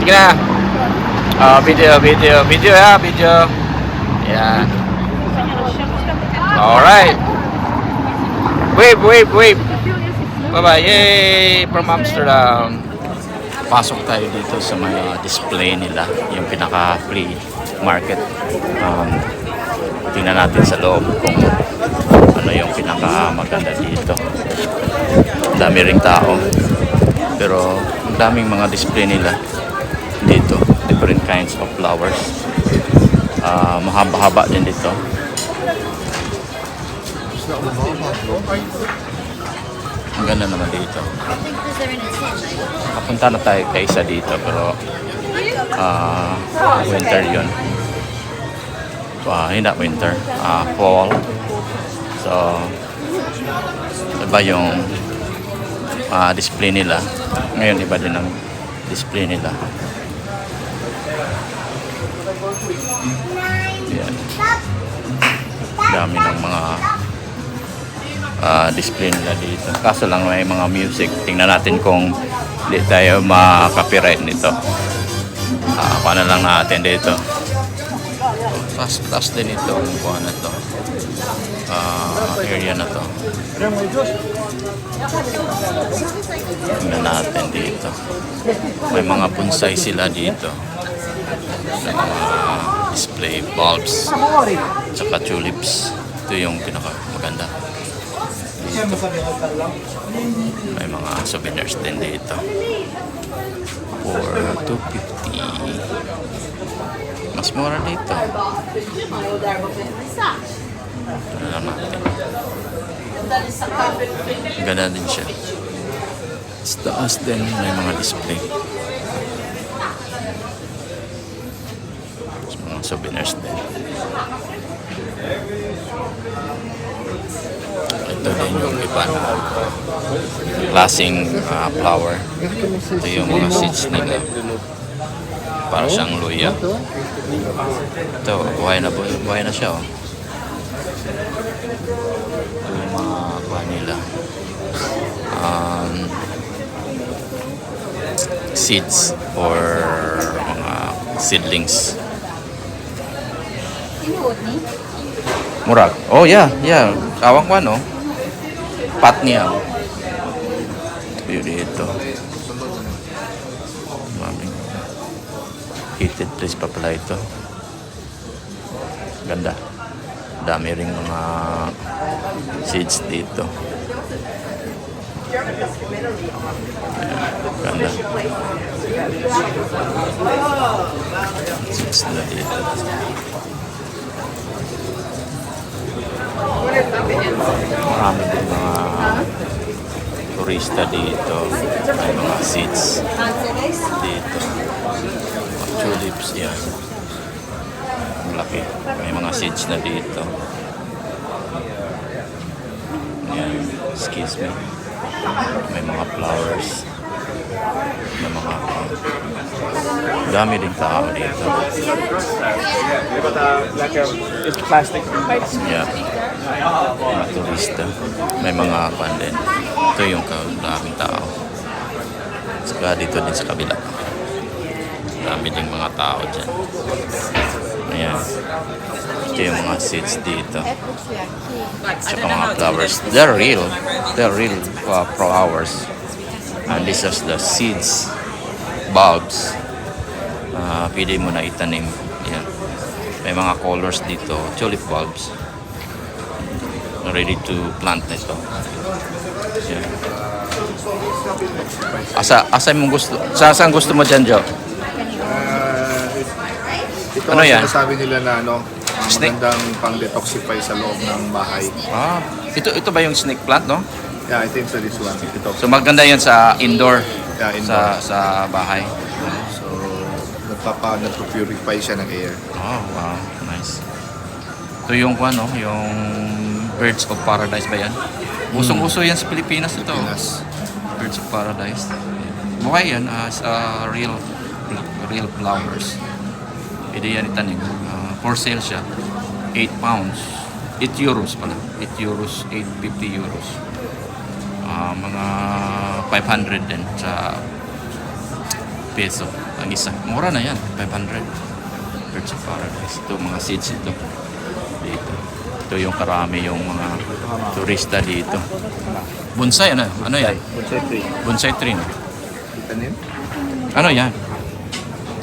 Sige na. Video ya, video. Yan. Alright. Wave. Bye-bye. Yay! From Amsterdam. Pasok tayo dito sa may display nila. Yung pinaka-free market. Tingnan natin sa loob kung ano yung pinaka-maganda dito. Ang dami ring tao. Pero ang daming mga display nila dito. Different kinds of flowers. Mahaba-haba din dito. Ang ganda naman dito. Kapunta na tayo kay isa dito pero winter yun. Hindi winter. Fall. So, iba yung display nila. Ngayon iba din ang display nila. Yan. Dami ng mga display nila dito. Kaso lang may mga music. Tingnan natin kung hindi tayo ma-copyright nito. Paano lang natin dito. Taas din ito. Kuha na to. Area na to. Tingnan natin dito. May mga bonsai sila dito. Display bulbs. Tsaka tulips. Ito yung pinakamaganda. May mga souvenirs din dito for $250. Mas mura dito. Ito lang natin. Ganda din siya. Sa taas din may mga display. Mga souvenirs din. Ito din yung iba na klaseng flower. Ito yung mga seeds nila. Para siyang luya. Ito, buhay na siya. Oh. Ito yung mga kuha nila. Seeds or mga seedlings. Murag. Oh yeah. Kawang ko no. Pot niya. Dito. Maming heated place pa pala ito. Ganda. Dami ring mga seeds dito. Ganda. Seeds na dito. Marami din mga turista dito. May mga seeds dito. Tulips yan. Ang laki. May mga seeds na dito. Yan. Excuse me. May mga flowers. May mga dami din tao dito. It's plastic. Yeah. Mga turista. May mga pandin. Ito yung daming tao. Saka dito din sa kabila. Dami ding mga tao dyan. Ayan. Ito yung mga seeds dito. Tsaka mga flowers. They're real flowers. And this is the seeds. Bulbs. Pwede mo na itanim. Ayan. May mga colors dito. Tulip bulbs. Ready to plant na ito. Ayan. Saan gusto mo dyan, Joe? Ito Ano ang yan? sinasabi nila na Snake? magandang pang-detoxify sa loob ng bahay. Ito ba yung snake plant, no? Yeah, I think so this one. Ito. So maganda yan sa indoor. Yeah, indoor. Sa bahay. So, nagpo-purify siya ng air. Oh, wow. Nice. Ito yung ano, yung Birds of Paradise ba yan? Usong-uso yan sa Pilipinas ito. Pilipinas. Birds of Paradise. Buhay yan sa real flowers. Pwede yan itanim. For sale siya. 8 pounds. 8 euros pala. 8 euros, 850 euros. Mga 500 din sa peso. ang isa. Mura na yan, 500. Birds of Paradise. Ito, mga seeds ito. Dito. Ito yung karami yung mga turista dito. Bonsai, ano? Ano yan? Bonsai tree. Bonsai tree. No? Tanim? Ano yan?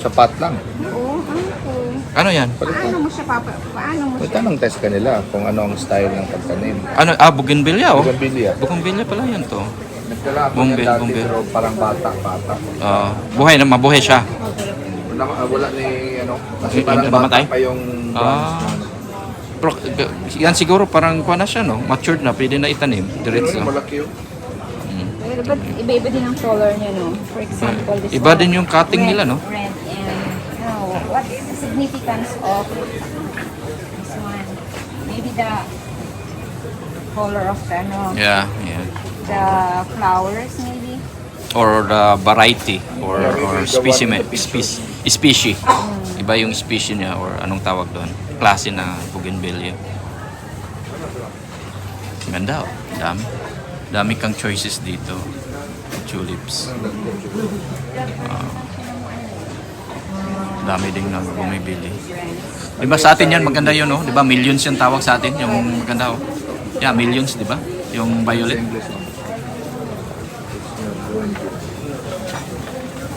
Sapat lang. Oo, ako. Ano yan? Paano mo siya paano mo May siya? tanong test kanila kung ano ang style ng pagtanim. Ano? Bougainvillea, oh. Bougainvillea. Bougainvillea pala yan to. Nagdala ako Bumbil, niya dati bumbil. pero parang bata. Buhay na, mabuhay siya. Wala ni ano, kasi Hindi parang namatay? bata pa yung Ah. Pero, yan siguro parang kuha na siya, no? Matured na, pwede na itanim. Diretso. Malaki yun. Pero ba't iba-iba din ang color niya, no? For example, this Iba one, din yung cutting red, nila, no? Red and, what is the significance of this one? Maybe the color of the, Yeah. the flowers, maybe? Or the variety or Yeah, maybe the species. one with the picture. Species. Iba yung species niya or anong tawag doon. Klase na bougainvillea. Ganda, oh. Dami. Dami kang choices dito. Tulips. Dami ding nang bumibili. Di ba sa atin yan, maganda yun, no? Di ba millions yung tawag sa atin, yung maganda, oh. Yeah, millions, di ba? Yung violet. English no?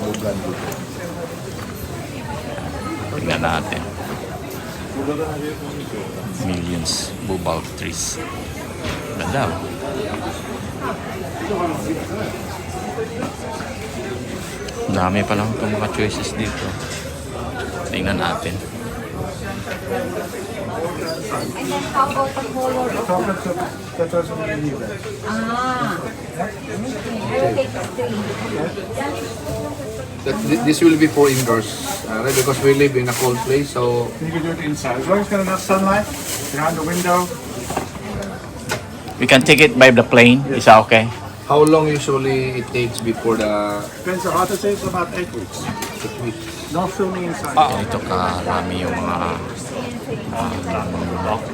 Bougainvillea. Tingnan natin. Millions bulb trees. Ganda, oh. Dami pa lang itong mga choices dito. Tingnan natin. And then how about the color of okay. I will take the three. This will be for indoors, right? Because we live in a cold place, so You can do it inside. As long as it's got enough sunlight behind the window. We can take it by the plane. Is that okay? how long usually it takes before the Depends on how to say it's about 8 weeks. 8 weeks? No filming inside. Ito karami yung mga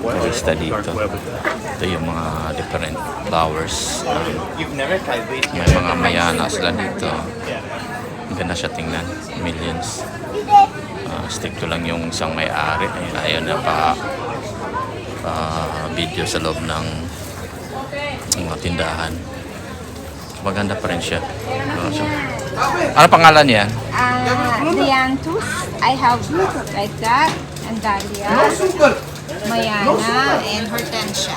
turista dito. Ito yung mga different flowers. May mga mayana sila dito. Ang ganda siya tingnan. Millions. Stick to lang yung isang may-ari. Ayaw na pa video sa loob ng mga tindahan. Maganda pa rin siya. Ano pangalan niya? Dianthus, I have like that, and Dahlia, Mayana, and Hortensia.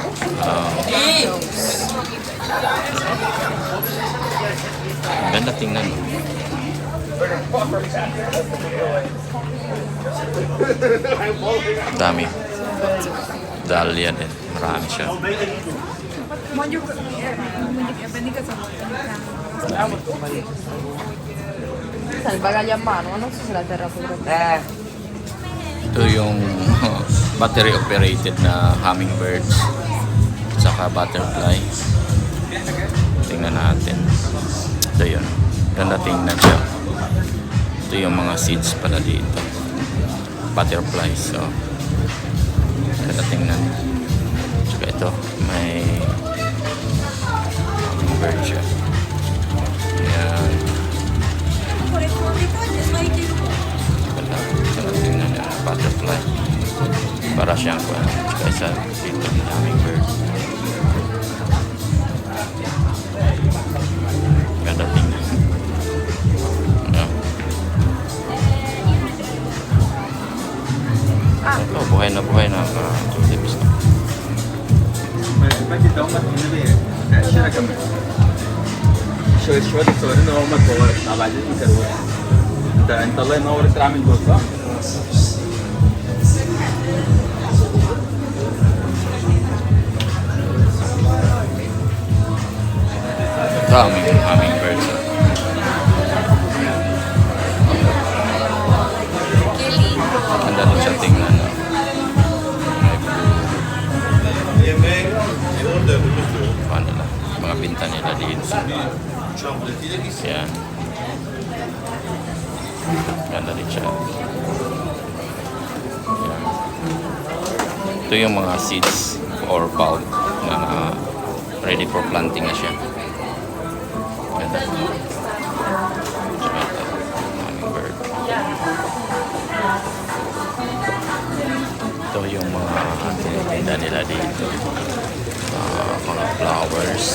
Ang ganda tingnan. Dami. Dahlia din. Marami siya. Salva la mano, non so se la terra potrebbe. Ito yung battery operated na hummingbirds saka butterfly. Tingnan natin. Ito yun. Ganda tingnan siya. Ito yung mga seeds pala dito. Butterflies. So, ganda tingnan. Saka ito. May hummingbird siya. Yan. Ganda tingnan niya. Butterfly. Para siyang kaysa dito ng hummingbird. Ganda tingnan. Yeah. Ito, buhay na tulips. شوية تصورين أول ما تصور بعدين يكروها أنت الله ينور تعمل جول صح؟ Daming hummingbirds. Ganda din siya tingnan. No? Paano lang? Mga pinta nila dito. Yan. Ganda din siya. Yan. Ito yung mga seeds or bulb na ready for planting na siya. Ganda. Tsaka ito, hummingbird. tinda nila dito. Mga flowers.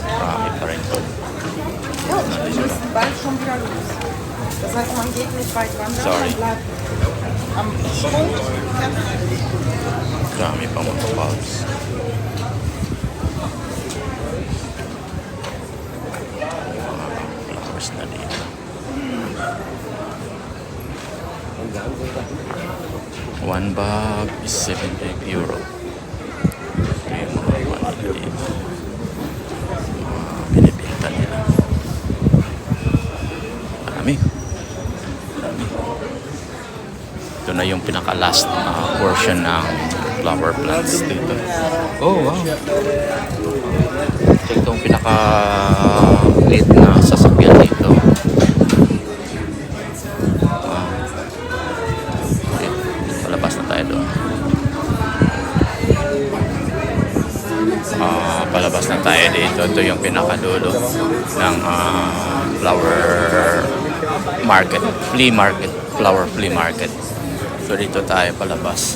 Marami pa rin to. Bald schon wieder los. Das heißt, man geht nicht weit wandern, Sorry. man bleibt am Punkt. Marami pa mga bulbs. Mga flowers na dito. One bag is 70 euro. Ito yung mga panila dito. Mga binibinta nila. Marami. Ito na yung pinaka-last portion ng flower plants dito. Oh, wow. Ito yung pinaka-lit na sasakyan dito. Wow. Okay. Palabas na tayo doon. Palabas na tayo dito. Ito yung pinakadulo ng flower market, flea market, flower flea market. So dito tayo palabas.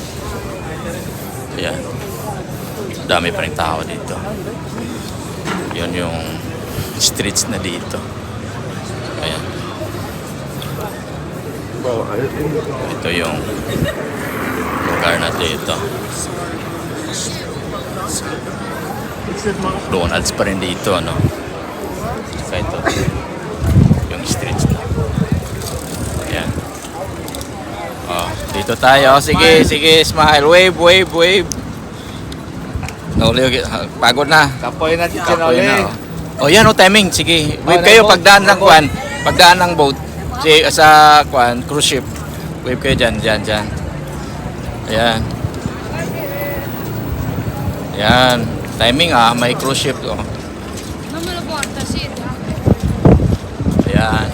Ayan. Dami pa rin tao dito. Yun yung streets na dito. Ayan. Ito yung lugar na dito. McDonald's pa rin dito, ano? Saka ito. Yung streets na. Ayan. Dito tayo. Sige, sige, smile. Wave, wave, wave. Nauli, pagod na. Kapoy na dito Kapoy na. Oh, yan, timing. Sige. Wave kayo pagdaan ng kwan. Pagdaan ng boat. Sa kwan, cruise ship. Wave kayo dyan, dyan, dyan. Ayan. Ayan. Timing may cruise ship. Oh. Ayan.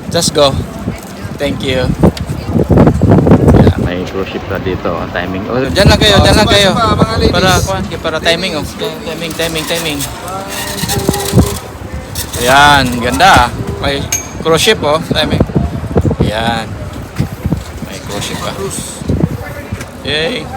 Just go. Thank you. Yeah, may cruise ship na dito. Timing. Oh, dyan lang kayo, dyan lang kayo. Para timing. Oh. Timing. Ayan, ganda. May cruise ship, oh. Timing. Ayan. May cruise ship pa. Yay.